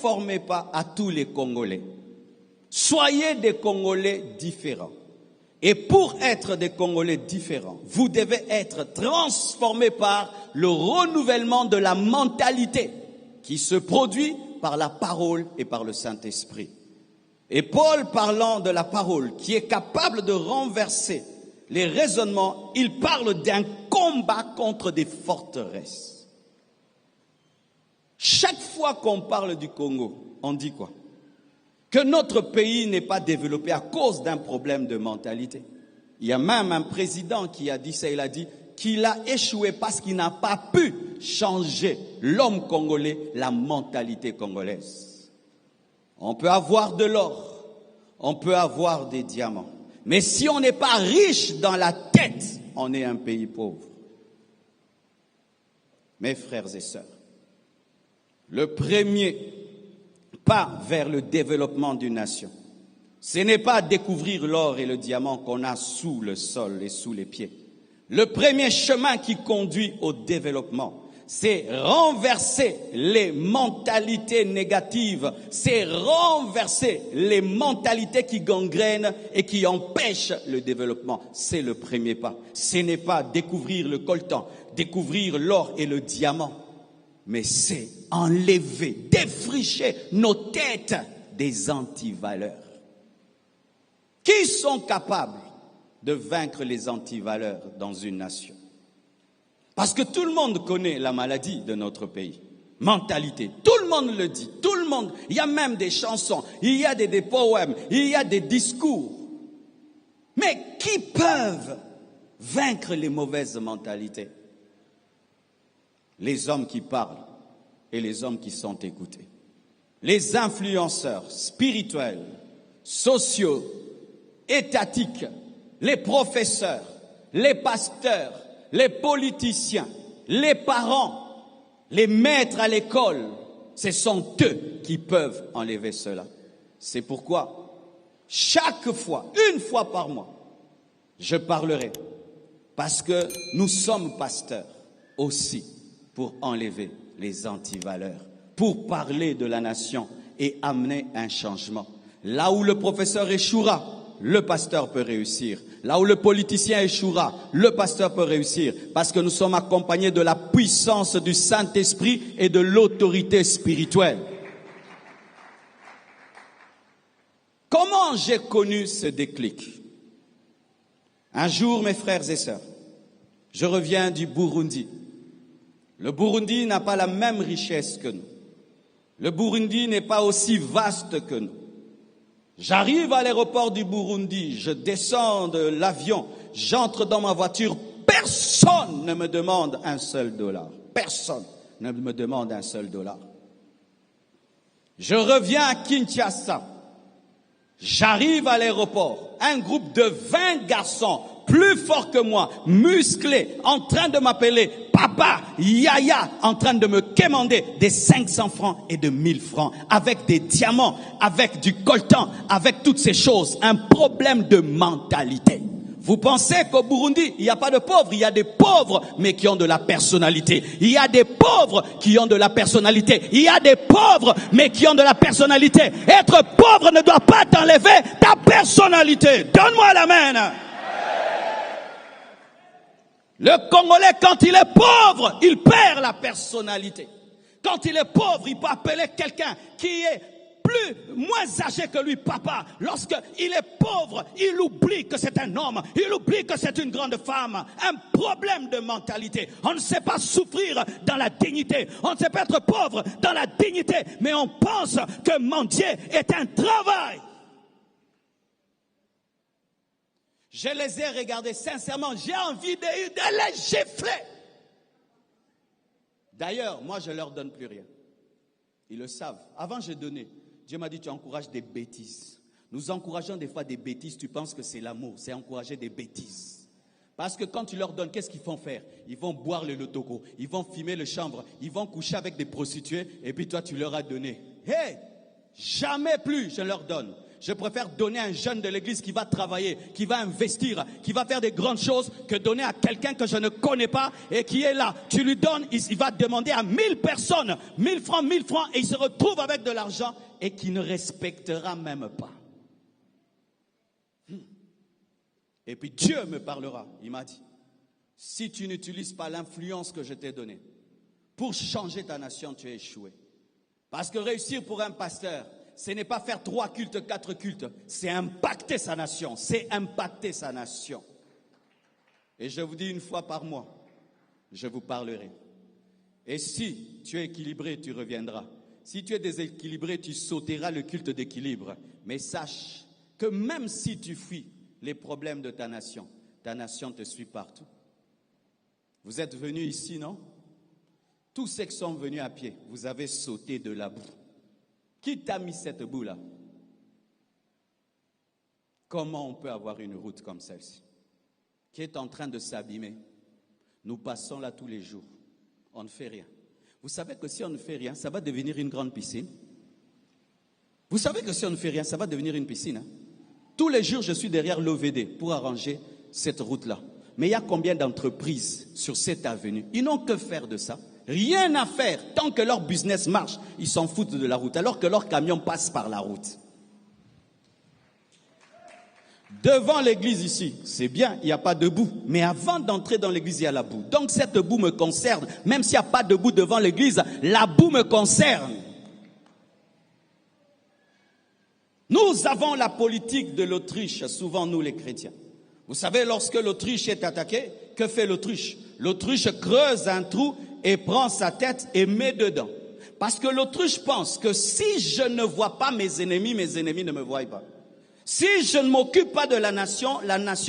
conformez pas à tous les Congolais. Soyez des Congolais différents. Et pour être des Congolais différents, vous devez être transformés par le renouvellement de la mentalité qui se produit par la parole et par le Saint-Esprit. Et Paul, parlant de la parole qui est capable de renverser les raisonnements, il parle d'un combat contre des forteresses. Chaque fois qu'on parle du Congo, on dit quoi? Que notre pays n'est pas développé à cause d'un problème de mentalité. Il y a même un président qui a dit ça, il a dit qu'il a échoué parce qu'il n'a pas pu changer l'homme congolais, la mentalité congolaise. On peut avoir de l'or, on peut avoir des diamants, mais si on n'est pas riche dans la tête, on est un pays pauvre. Mes frères et sœurs, le premier pas vers le développement d'une nation, ce n'est pas découvrir l'or et le diamant qu'on a sous le sol et sous les pieds. Le premier chemin qui conduit au développement, c'est renverser les mentalités négatives, c'est renverser les mentalités qui gangrènent et qui empêchent le développement. C'est le premier pas. Ce n'est pas découvrir le coltan, découvrir l'or et le diamant, mais c'est enlever, défricher nos têtes des antivaleurs. Qui sont capables de vaincre les antivaleurs dans une nation? Parce que tout le monde connaît la maladie de notre pays. Mentalité. Tout le monde le dit. Tout le monde. Il y a même des chansons. Il y a des poèmes. Il y a des discours. Mais qui peuvent vaincre les mauvaises mentalités? Les hommes qui parlent et les hommes qui sont écoutés. Les influenceurs spirituels, sociaux, étatiques, les professeurs, les pasteurs, les politiciens, les parents, les maîtres à l'école, ce sont eux qui peuvent enlever cela. C'est pourquoi, chaque fois, une fois par mois, je parlerai. Parce que nous sommes pasteurs aussi pour enlever les antivaleurs, pour parler de la nation et amener un changement. Là où le professeur échouera, le pasteur peut réussir. Là où le politicien échouera, le pasteur peut réussir. Parce que nous sommes accompagnés de la puissance du Saint-Esprit et de l'autorité spirituelle. Comment j'ai connu ce déclic? Un jour, mes frères et sœurs, je reviens du Burundi. Le Burundi n'a pas la même richesse que nous. Le Burundi n'est pas aussi vaste que nous. J'arrive à l'aéroport du Burundi, je descends de l'avion, j'entre dans ma voiture, personne ne me demande un seul dollar. Personne ne me demande un seul dollar. Je reviens à Kinshasa. J'arrive à l'aéroport, un groupe de 20 garçons, plus forts que moi, musclés, en train de m'appeler Papa, Yaya, en train de me quémander des 500 francs et de 1000 francs, avec des diamants, avec du coltan, avec toutes ces choses. Un problème de mentalité. Vous pensez qu'au Burundi, il n'y a pas de pauvres, il y a des pauvres, mais qui ont de la personnalité. Il y a des pauvres qui ont de la personnalité. Il y a des pauvres, mais qui ont de la personnalité. Être pauvre ne doit pas t'enlever ta personnalité. Donne-moi l'amen. Le Congolais, quand il est pauvre, il perd la personnalité. Quand il est pauvre, il peut appeler quelqu'un qui est moins âgé que lui, papa. Lorsqu'il est pauvre, il oublie que c'est un homme, il oublie que c'est une grande femme. Un problème de mentalité. On ne sait pas souffrir dans la dignité, on ne sait pas être pauvre dans la dignité, mais on pense que mendier est un travail. Je les ai regardés sincèrement, j'ai envie de les gifler. D'ailleurs, moi je leur donne plus rien. Ils le savent. Avant je donnais. Dieu m'a dit, tu encourages des bêtises. Nous encourageons des fois des bêtises, tu penses que c'est l'amour, c'est encourager des bêtises. Parce que quand tu leur donnes, qu'est-ce qu'ils vont faire? Ils vont boire le lotoko, ils vont fumer le chanvre, ils vont coucher avec des prostituées, et puis toi tu leur as donné. Hey, jamais plus je leur donne. Je préfère donner à un jeune de l'église qui va travailler, qui va investir, qui va faire des grandes choses, que donner à quelqu'un que je ne connais pas et qui est là. Tu lui donnes, il va demander à 1000 personnes, 1000 francs, et il se retrouve avec de l'argent et qui ne respectera même pas. Et puis Dieu me parlera. Il m'a dit, si tu n'utilises pas l'influence que je t'ai donnée pour changer ta nation, tu as échoué. Parce que réussir pour un pasteur, ce n'est pas faire 3 cultes, 4 cultes, c'est impacter sa nation, c'est impacter sa nation. Et je vous dis une fois par mois, je vous parlerai. Et si tu es équilibré, tu reviendras. Si tu es déséquilibré, tu sauteras le culte d'équilibre. Mais sache que même si tu fuis les problèmes de ta nation te suit partout. Vous êtes venus ici, non? Tous ceux qui sont venus à pied, vous avez sauté de la boue. Qui t'a mis cette boue-là? Comment on peut avoir une route comme celle-ci, qui est en train de s'abîmer? Nous passons là tous les jours. On ne fait rien. Vous savez que si on ne fait rien, ça va devenir une grande piscine. Vous savez que si on ne fait rien, ça va devenir une piscine. Tous les jours, je suis derrière l'OVD pour arranger cette route-là. Mais il y a combien d'entreprises sur cette avenue? Ils n'ont que faire de ça. Rien à faire. Tant que leur business marche, ils s'en foutent de la route, alors que leur camion passe par la route. Devant l'église ici, c'est bien, il n'y a pas de boue. Mais avant d'entrer dans l'église, il y a la boue. Donc cette boue me concerne. Même s'il n'y a pas de boue devant l'église, la boue me concerne. Nous avons la politique de l'Autriche, souvent nous les chrétiens. Vous savez, lorsque l'Autriche est attaquée, que fait l'Autriche? L'Autriche creuse un trou et prend sa tête et met dedans. Parce que l'Autriche pense que si je ne vois pas mes ennemis ne me voient pas. Si je ne m'occupe pas de la nation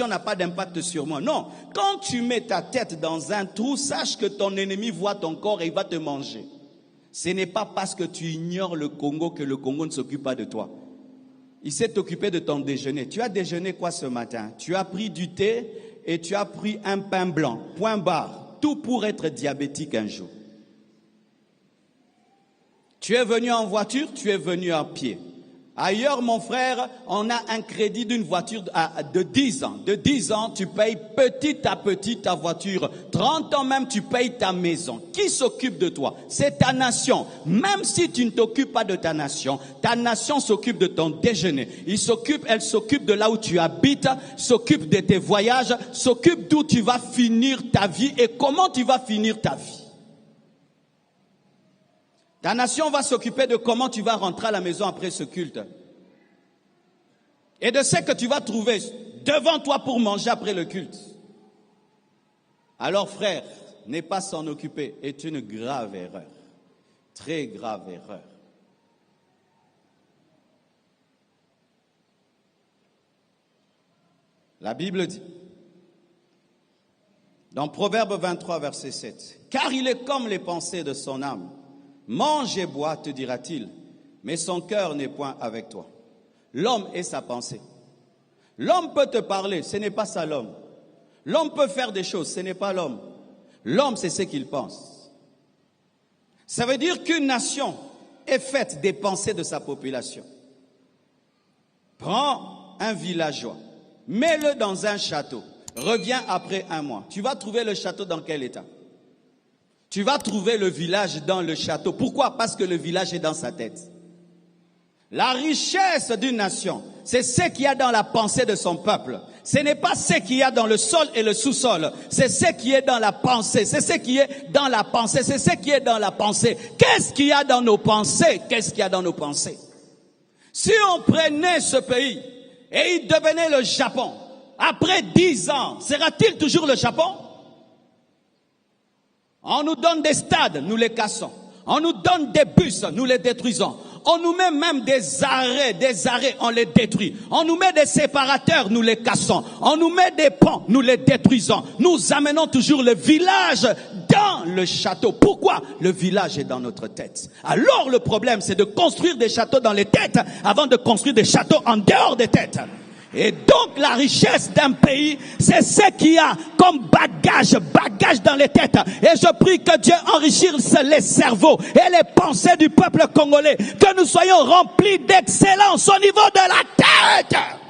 n'a pas d'impact sur moi. Non, quand tu mets ta tête dans un trou, sache que ton ennemi voit ton corps et il va te manger. Ce n'est pas parce que tu ignores le Congo que le Congo ne s'occupe pas de toi. Il s'est occupé de ton déjeuner. Tu as déjeuné quoi ce matin? Tu as pris du thé et tu as pris un pain blanc. Point barre. Tout pour être diabétique un jour. Tu es venu en voiture, tu es venu à pied. Ailleurs, mon frère, on a un crédit d'une voiture de 10 ans. De 10 ans, tu payes petit à petit ta voiture. 30 ans même, tu payes ta maison. Qui s'occupe de toi? C'est ta nation. Même si tu ne t'occupes pas de ta nation s'occupe de ton déjeuner. Elle s'occupe de là où tu habites, s'occupe de tes voyages, s'occupe d'où tu vas finir ta vie et comment tu vas finir ta vie. Ta nation va s'occuper de comment tu vas rentrer à la maison après ce culte. Et de ce que tu vas trouver devant toi pour manger après le culte. Alors frère, ne pas s'en occuper est une grave erreur. Très grave erreur. La Bible dit, dans Proverbe 23, verset 7, « Car il est comme les pensées de son âme. Mange et bois, te dira-t-il, mais son cœur n'est point avec toi. » L'homme est sa pensée. L'homme peut te parler, ce n'est pas ça l'homme. L'homme peut faire des choses, ce n'est pas l'homme. L'homme, c'est ce qu'il pense. Ça veut dire qu'une nation est faite des pensées de sa population. Prends un villageois, mets-le dans un château, reviens après un mois. Tu vas trouver le château dans quel état? Tu vas trouver le village dans le château. Pourquoi? Parce que le village est dans sa tête. La richesse d'une nation, c'est ce qu'il y a dans la pensée de son peuple. Ce n'est pas ce qu'il y a dans le sol et le sous-sol. C'est ce qui est dans la pensée. C'est ce qui est dans la pensée. C'est ce qui est dans la pensée. Qu'est-ce qu'il y a dans nos pensées? Qu'est-ce qu'il y a dans nos pensées? Si on prenait ce pays et il devenait le Japon, après 10 ans, sera-t-il toujours le Japon? On nous donne des stades, nous les cassons. On nous donne des bus, nous les détruisons. On nous met même des arrêts, on les détruit. On nous met des séparateurs, nous les cassons. On nous met des ponts, nous les détruisons. Nous amenons toujours le village dans le château. Pourquoi? Le village est dans notre tête. Alors le problème, c'est de construire des châteaux dans les têtes avant de construire des châteaux en dehors des têtes. Et donc la richesse d'un pays, c'est ce qu'il y a comme bagage dans les têtes. Et je prie que Dieu enrichisse les cerveaux et les pensées du peuple congolais, que nous soyons remplis d'excellence au niveau de la tête.